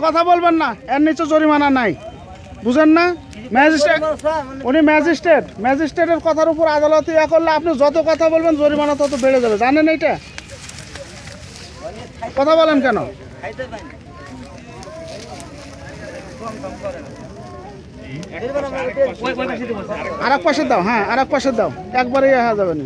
কথা বলবেন না, এর নিচে জরিমানা নাই, বুঝেন না? ম্যাজিস্ট্রেট, উনি ম্যাজিস্ট্রেটের কথার উপর আদালত ইয়া করলে আপনি যত কথা বলবেন জরিমানা তত বেড়ে যাবে, জানেন এইটা? কথা বলেন কেন? আর এক পাশে দাও, হ্যাঁ আর এক পাশে দাও, একবারে ইয়া যাবে না।